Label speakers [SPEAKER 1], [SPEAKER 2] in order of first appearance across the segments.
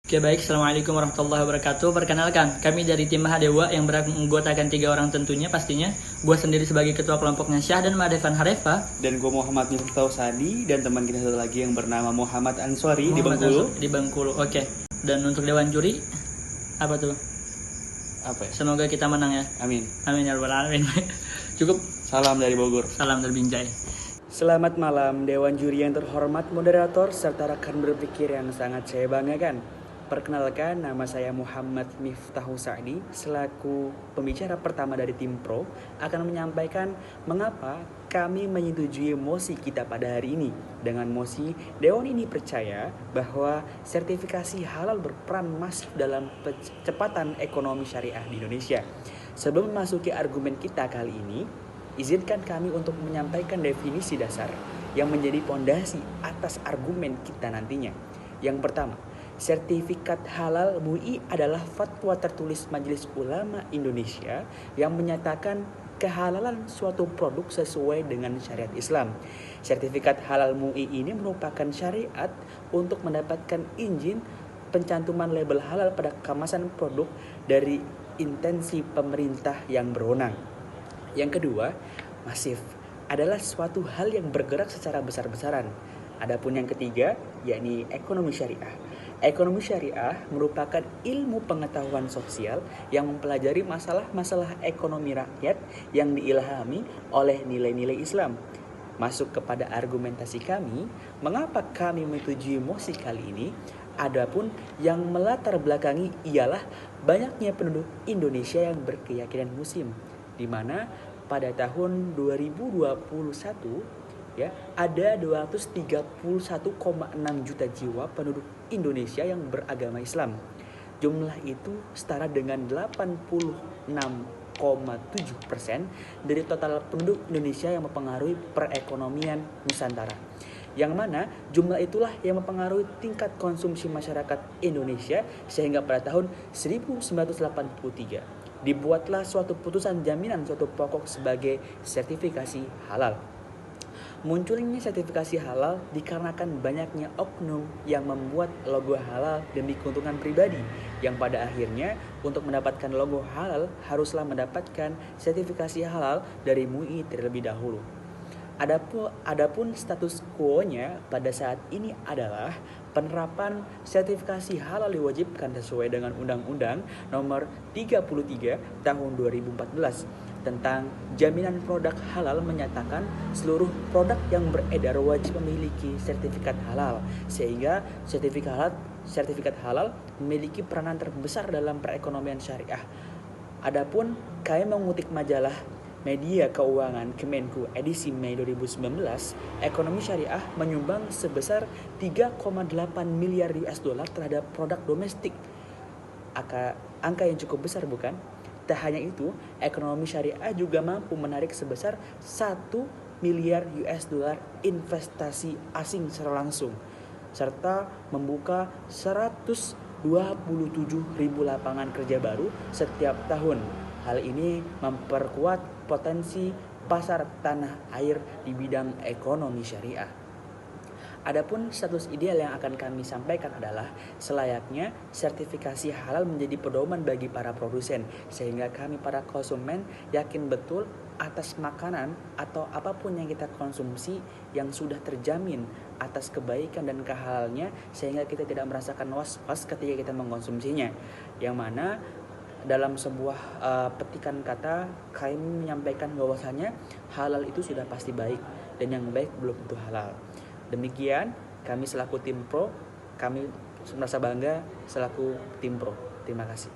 [SPEAKER 1] Oke baik, Assalamualaikum warahmatullahi wabarakatuh. Perkenalkan, kami dari tim Mahadewa yang beranggotakan 3 orang tentunya pastinya. Gue sendiri sebagai ketua kelompoknya Syah dan Madevan Harefa.
[SPEAKER 2] Dan gue Muhammad Miftah Sadi dan teman kita satu lagi yang bernama Muhammad Ansori di Bengkulu.
[SPEAKER 1] Di Bengkulu, oke. Dan untuk Dewan Juri, apa tuh?
[SPEAKER 2] Apa ya?
[SPEAKER 1] Semoga kita menang ya.
[SPEAKER 2] Amin.
[SPEAKER 1] Amin ya rabbal alamin. Cukup,
[SPEAKER 2] Salam dari Bogor.
[SPEAKER 1] salam terbinjai.
[SPEAKER 2] Selamat malam Dewan Juri yang terhormat, moderator, serta rekan berpikir yang sangat saya banggakan. Perkenalkan, nama saya Muhammad Miftah Sadi selaku pembicara pertama dari tim Pro akan menyampaikan mengapa kami menyetujui mosi kita pada hari ini. Dengan mosi, Dewan ini percaya bahwa sertifikasi halal berperan masif dalam percepatan ekonomi syariah di Indonesia. Sebelum memasuki argumen kita kali ini, izinkan kami untuk menyampaikan definisi dasar yang menjadi pondasi atas argumen kita nantinya. Yang pertama, sertifikat halal MUI adalah fatwa tertulis Majelis Ulama Indonesia yang menyatakan kehalalan suatu produk sesuai dengan syariat Islam. Sertifikat halal MUI ini merupakan syariat untuk mendapatkan izin pencantuman label halal pada kemasan produk dari intensi pemerintah yang berwenang. Yang kedua, masif adalah suatu hal yang bergerak secara besar-besaran. Adapun yang ketiga, yakni ekonomi syariah. Ekonomi syariah merupakan ilmu pengetahuan sosial yang mempelajari masalah-masalah ekonomi rakyat yang diilhami oleh nilai-nilai Islam. Masuk kepada argumentasi kami, mengapa kami menyetujui mosi kali ini? Adapun yang melatar belakangi ialah banyaknya penduduk Indonesia yang berkeyakinan muslim, di mana pada tahun 2021 ya, ada 231,6 juta jiwa penduduk Indonesia yang beragama Islam. Jumlah itu setara dengan 86,7% dari total penduduk Indonesia yang mempengaruhi perekonomian Nusantara. Yang mana jumlah itulah yang mempengaruhi tingkat konsumsi masyarakat Indonesia sehingga pada tahun 1983 dibuatlah suatu putusan jaminan suatu pokok sebagai sertifikasi halal. Munculnya sertifikasi halal dikarenakan banyaknya oknum yang membuat logo halal demi keuntungan pribadi, yang pada akhirnya untuk mendapatkan logo halal haruslah mendapatkan sertifikasi halal dari MUI terlebih dahulu. Adapun status quo-nya pada saat ini adalah penerapan sertifikasi halal diwajibkan sesuai dengan Undang-Undang Nomor 33 Tahun 2014 tentang jaminan produk halal, menyatakan seluruh produk yang beredar wajib memiliki sertifikat halal, sehingga sertifikat halal memiliki peranan terbesar dalam perekonomian syariah. Adapun kami mengutip majalah Media Keuangan Kemenku edisi Mei 2019, ekonomi syariah menyumbang sebesar 3,8 miliar US dollar terhadap produk domestik. Angka yang cukup besar bukan? Tak hanya itu, ekonomi syariah juga mampu menarik sebesar 1 miliar US dollar investasi asing secara langsung, serta membuka 127.000 lapangan kerja baru setiap tahun. Hal ini memperkuat potensi pasar tanah air di bidang ekonomi syariah. Adapun status ideal yang akan kami sampaikan adalah selayaknya sertifikasi halal menjadi pedoman bagi para produsen, sehingga kami para konsumen yakin betul atas makanan atau apapun yang kita konsumsi yang sudah terjamin atas kebaikan dan kehalalnya, sehingga kita tidak merasakan was-was ketika kita mengkonsumsinya. Yang mana dalam sebuah petikan kata kami menyampaikan bahwasanya halal itu sudah pasti baik dan yang baik belum tentu halal. Demikian kami selaku tim Pro, kami merasa bangga selaku tim Pro. Terima kasih.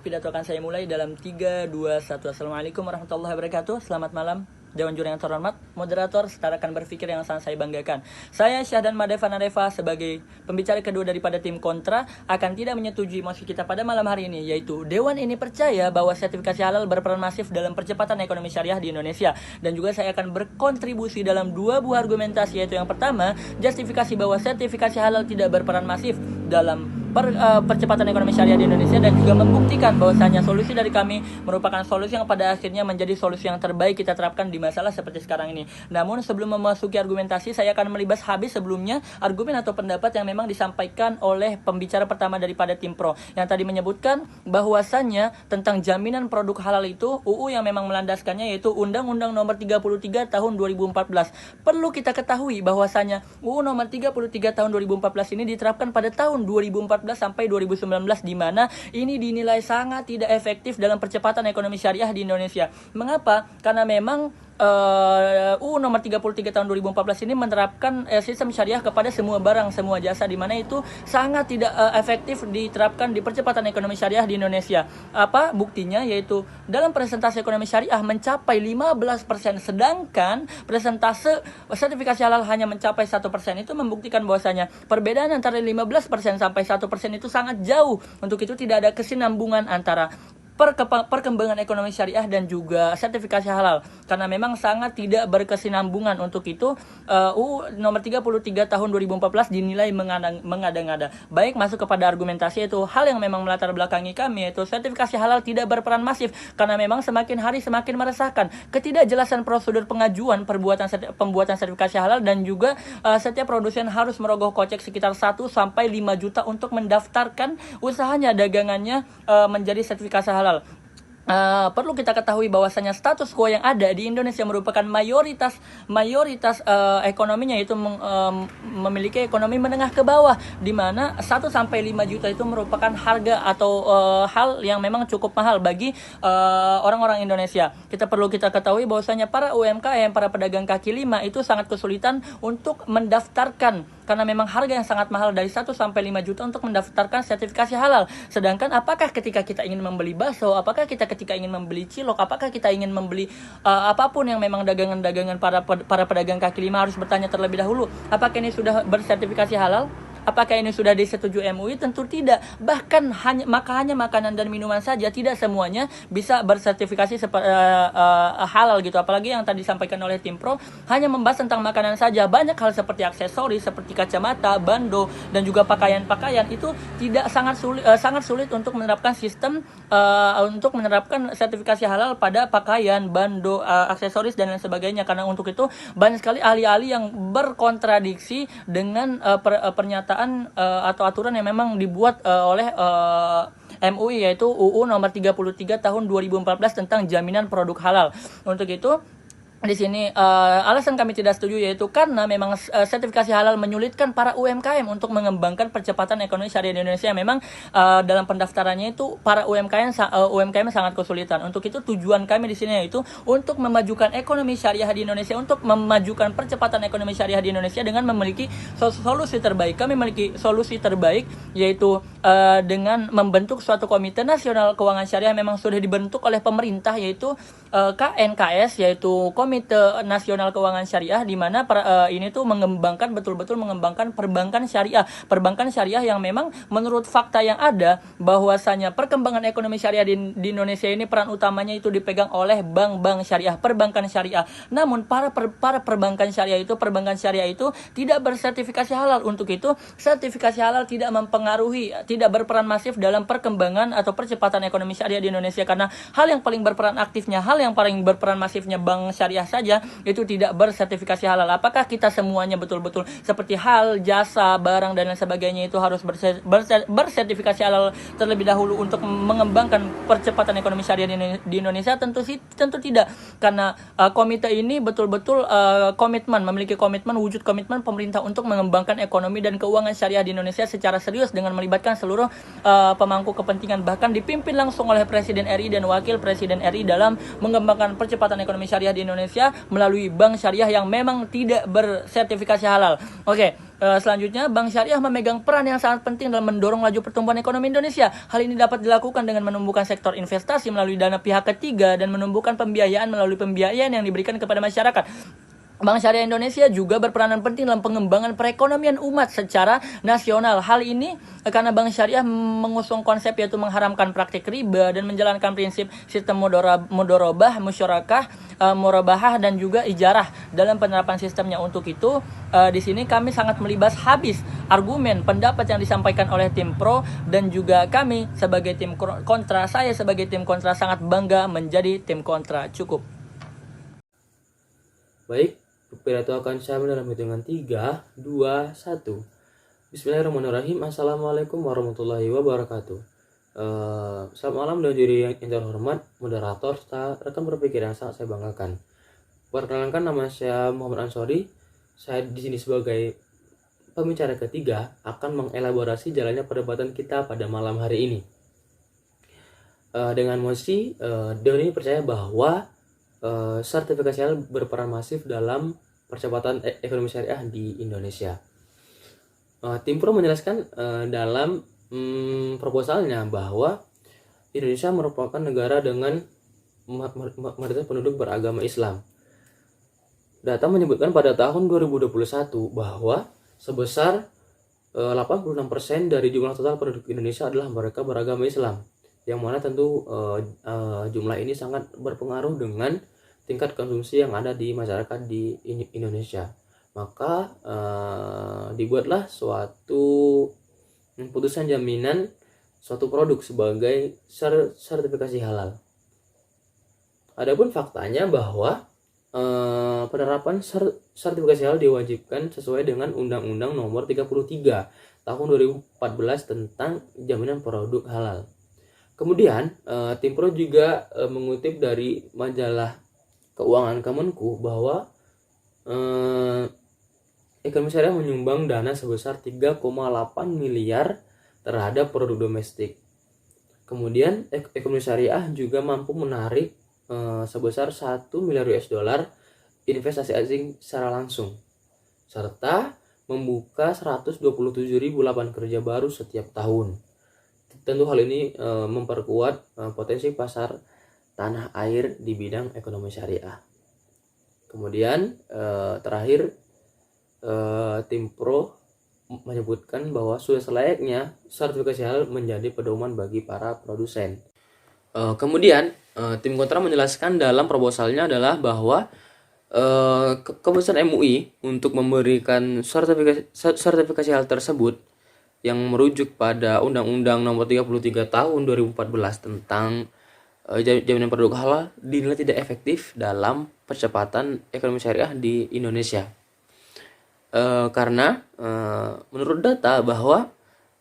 [SPEAKER 1] Pidato akan saya mulai dalam 3, 2, 1. Assalamualaikum warahmatullahi wabarakatuh. Selamat malam Dewan Juri yang terhormat, moderator, serta rekan berpikir yang sangat saya banggakan. Saya Syah dan Madevan Harefa sebagai pembicara kedua daripada tim kontra akan tidak menyetujui mosi kita pada malam hari ini, yaitu Dewan ini percaya bahwa sertifikasi halal berperan masif dalam percepatan ekonomi syariah di Indonesia. Dan juga saya akan berkontribusi dalam 2 buah argumentasi, yaitu yang pertama, justifikasi bahwa sertifikasi halal tidak berperan masif dalam percepatan ekonomi syariah di Indonesia dan juga membuktikan bahwasanya solusi dari kami merupakan solusi yang pada akhirnya menjadi solusi yang terbaik kita terapkan di masalah seperti sekarang ini. Namun sebelum memasuki argumentasi, saya akan melibas habis sebelumnya argumen atau pendapat yang memang disampaikan oleh pembicara pertama daripada tim pro yang tadi menyebutkan bahwasannya tentang jaminan produk halal itu UU yang memang melandaskannya yaitu Undang-Undang Nomor 33 Tahun 2014. Perlu kita ketahui bahwasanya UU Nomor 33 Tahun 2014 ini diterapkan pada tahun 2014 sampai 2019 di mana ini dinilai sangat tidak efektif dalam percepatan ekonomi syariah di Indonesia. Mengapa? Karena memang UU nomor 33 tahun 2014 ini menerapkan sistem syariah kepada semua barang, semua jasa, di mana itu sangat tidak efektif diterapkan di percepatan ekonomi syariah di Indonesia. Apa buktinya? Yaitu dalam presentasi ekonomi syariah mencapai 15%, sedangkan presentase sertifikasi halal hanya mencapai 1%. Itu membuktikan bahwasanya perbedaan antara 15% sampai 1% itu sangat jauh. Untuk itu tidak ada kesinambungan antara perkembangan ekonomi syariah dan juga sertifikasi halal karena memang sangat tidak berkesinambungan. Untuk itu UU nomor 33 tahun 2014 dinilai mengada-ngada. Baik, masuk kepada argumentasi, itu hal yang memang melatar belakangi kami, yaitu sertifikasi halal tidak berperan masif karena memang semakin hari semakin meresahkan ketidakjelasan prosedur pengajuan pembuatan sertifikasi halal dan juga setiap produsen harus merogoh kocek sekitar 1 sampai 5 juta untuk mendaftarkan usahanya, dagangannya menjadi sertifikasi halal. Perlu kita ketahui bahwasanya status quo yang ada di Indonesia merupakan mayoritas ekonominya itu memiliki ekonomi menengah ke bawah, di mana 1 sampai 5 juta itu merupakan harga atau hal yang memang cukup mahal bagi orang-orang Indonesia. Perlu kita ketahui bahwasanya para UMKM, para pedagang kaki lima itu sangat kesulitan untuk mendaftarkan karena memang harga yang sangat mahal dari 1 sampai 5 juta untuk mendaftarkan sertifikasi halal. Sedangkan apakah ketika kita ingin membeli bakso, apakah ketika ingin membeli cilok, apakah kita ingin membeli apapun yang memang dagangan-dagangan para pedagang kaki lima harus bertanya terlebih dahulu, apakah ini sudah bersertifikasi halal? Apakah ini sudah disetujui MUI? Tentu tidak. Bahkan hanya makanan dan minuman saja tidak semuanya bisa bersertifikasi halal gitu. Apalagi yang tadi disampaikan oleh tim pro hanya membahas tentang makanan saja. Banyak hal seperti aksesoris, seperti kacamata, bando, dan juga pakaian-pakaian itu tidak sangat sulit untuk menerapkan sistem untuk menerapkan sertifikasi halal pada pakaian, bando, aksesoris dan lain sebagainya. Karena untuk itu banyak sekali ahli-ahli yang berkontradiksi dengan pernyataan atau aturan yang memang dibuat oleh MUI, yaitu UU nomor 33 tahun 2014 tentang jaminan produk halal. Untuk itu di sini alasan kami tidak setuju yaitu karena memang sertifikasi halal menyulitkan para UMKM untuk mengembangkan percepatan ekonomi syariah di Indonesia. Memang dalam pendaftarannya itu para UMKM sangat kesulitan. Untuk itu tujuan kami di sini yaitu untuk memajukan ekonomi syariah di Indonesia, untuk memajukan percepatan ekonomi syariah di Indonesia dengan memiliki solusi terbaik. Kami memiliki solusi terbaik yaitu dengan membentuk suatu komite nasional keuangan syariah memang sudah dibentuk oleh pemerintah, yaitu KNKS, yaitu Komite Nasional Keuangan Syariah, di mana ini tuh betul-betul mengembangkan perbankan syariah yang memang menurut fakta yang ada bahwasanya perkembangan ekonomi syariah di Indonesia ini peran utamanya itu dipegang oleh bank-bank syariah, perbankan syariah. Namun para perbankan syariah itu tidak bersertifikasi halal. Untuk itu sertifikasi halal tidak berperan masif dalam perkembangan atau percepatan ekonomi syariah di Indonesia, karena hal yang paling berperan masifnya bank syariah saja itu tidak bersertifikasi halal. Apakah kita semuanya betul-betul seperti hal, jasa, barang dan lain sebagainya itu harus bersertifikasi halal terlebih dahulu untuk mengembangkan percepatan ekonomi syariah di Indonesia? Tentu tidak, karena komite ini betul-betul memiliki wujud komitmen pemerintah untuk mengembangkan ekonomi dan keuangan syariah di Indonesia secara serius dengan melibatkan seluruh pemangku kepentingan, bahkan dipimpin langsung oleh Presiden RI dan Wakil Presiden RI dalam mengembangkan percepatan ekonomi syariah di Indonesia melalui bank syariah yang memang tidak bersertifikasi halal. Oke. Selanjutnya, bank syariah memegang peran yang sangat penting dalam mendorong laju pertumbuhan ekonomi Indonesia. Hal ini dapat dilakukan dengan menumbuhkan sektor investasi melalui dana pihak ketiga dan menumbuhkan pembiayaan melalui pembiayaan yang diberikan kepada masyarakat. Bank Syariah Indonesia juga berperanan penting dalam pengembangan perekonomian umat secara nasional. Hal ini karena Bank Syariah mengusung konsep yaitu mengharamkan praktik riba dan menjalankan prinsip sistem mudorobah, musyarakah, murabahah dan juga ijarah dalam penerapan sistemnya. Untuk itu, di sini kami sangat melibas habis argumen pendapat yang disampaikan oleh tim pro dan juga kami sebagai tim kontra. Saya sebagai tim kontra sangat bangga menjadi tim kontra. Cukup.
[SPEAKER 3] Baik, pidato akan saya dalam hitungan 3, 2, 1. Bismillahirrahmanirrahim. Assalamualaikum warahmatullahi wabarakatuh. Selamat malam dan diri yang terhormat, moderator, serta rekan berpikir yang sangat saya banggakan. Perkenalkan, nama saya Muhammad Ansori. Saya di sini sebagai pembicara ketiga akan mengelaborasi jalannya perdebatan kita pada malam hari ini. Dengan mosi, Dewan ini percaya bahwa sertifikasi halal berperan masif dalam percepatan ekonomi syariah di Indonesia. Tim Pro menjelaskan dalam proposalnya bahwa Indonesia merupakan negara dengan mayoritas penduduk beragama Islam. Data menyebutkan pada tahun 2021 bahwa sebesar 86% dari jumlah total penduduk Indonesia adalah mereka beragama Islam, yang mana tentu jumlah ini sangat berpengaruh dengan tingkat konsumsi yang ada di masyarakat di Indonesia. Maka dibuatlah suatu putusan jaminan suatu produk sebagai sertifikasi halal. Adapun faktanya bahwa penerapan sertifikasi halal diwajibkan sesuai dengan Undang-Undang Nomor 33 Tahun 2014 tentang jaminan produk halal. Kemudian tim Pro juga mengutip dari majalah Keuangan Kemenku bahwa ekonomi syariah menyumbang dana sebesar 3,8 miliar terhadap produk domestik. Kemudian ekonomi syariah juga mampu menarik sebesar 1 miliar US dollar investasi asing secara langsung, serta membuka 127.000 lapangan kerja baru setiap tahun. Tentu hal ini memperkuat potensi pasar tanah air di bidang ekonomi syariah. Kemudian terakhir, tim Pro menyebutkan bahwa sudah selayaknya sertifikasi halal menjadi pedoman bagi para produsen. Kemudian tim kontra menjelaskan dalam proposalnya adalah bahwa keputusan MUI untuk memberikan sertifikasi halal tersebut yang merujuk pada Undang-Undang Nomor 33 Tahun 2014 tentang jaminan produk halal dinilai tidak efektif dalam percepatan ekonomi syariah di Indonesia. Karena menurut data bahwa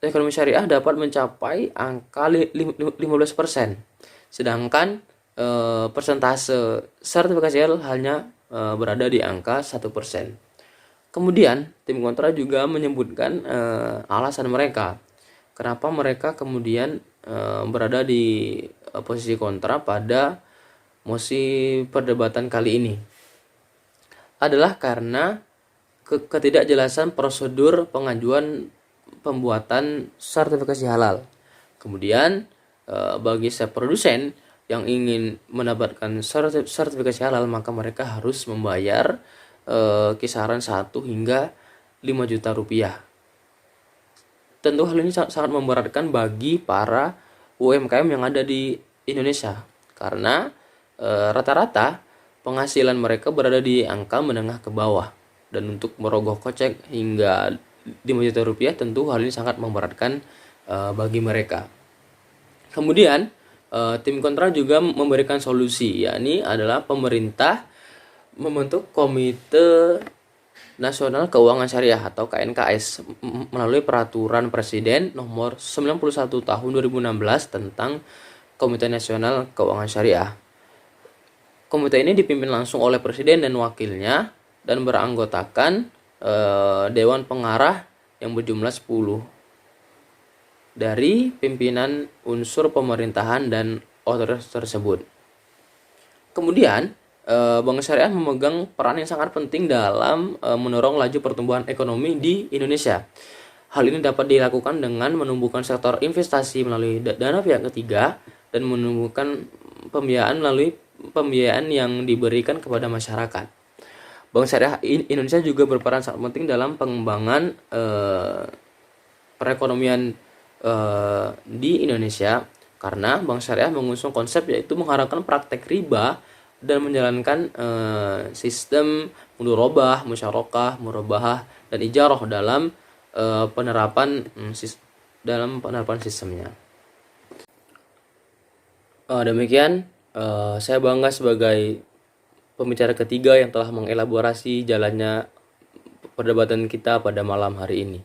[SPEAKER 3] ekonomi syariah dapat mencapai angka 15%, sedangkan persentase sertifikasi halal hanya berada di angka 1%. Kemudian tim kontra juga menyebutkan alasan mereka kenapa mereka kemudian berada di posisi kontra pada mosi perdebatan kali ini adalah karena ketidakjelasan prosedur pengajuan pembuatan sertifikasi halal. Kemudian bagi setiap produsen yang ingin mendapatkan sertifikasi halal, maka mereka harus membayar kisaran 1 hingga 5 juta rupiah. Tentu hal ini sangat memberatkan bagi para UMKM yang ada di Indonesia, karena rata-rata penghasilan mereka berada di angka menengah ke bawah, dan untuk merogoh kocek hingga 5 juta rupiah tentu hal ini sangat memberatkan bagi mereka. Kemudian tim kontra juga memberikan solusi, yakni adalah pemerintah membentuk Komite Nasional Keuangan Syariah atau KNKS melalui Peraturan Presiden Nomor 91 Tahun 2016 tentang Komite Nasional Keuangan Syariah. Komite ini dipimpin langsung oleh Presiden dan wakilnya dan beranggotakan Dewan Pengarah yang berjumlah 10 dari pimpinan unsur pemerintahan dan otoritas tersebut. Kemudian Bank Syariah memegang peran yang sangat penting dalam mendorong laju pertumbuhan ekonomi di Indonesia. Hal ini dapat dilakukan dengan menumbuhkan sektor investasi melalui dana pihak ketiga dan menumbuhkan pembiayaan melalui pembiayaan yang diberikan kepada masyarakat. Bank Syariah Indonesia juga berperan sangat penting dalam pengembangan perekonomian di Indonesia, karena Bank Syariah mengusung konsep yaitu mengharamkan praktek riba dan menjalankan sistem mudharabah, musyarakah, murabahah, dan ijarah dalam penerapan sistemnya. Demikian, saya bangga sebagai pembicara ketiga yang telah mengelaborasi jalannya perdebatan kita pada malam hari ini.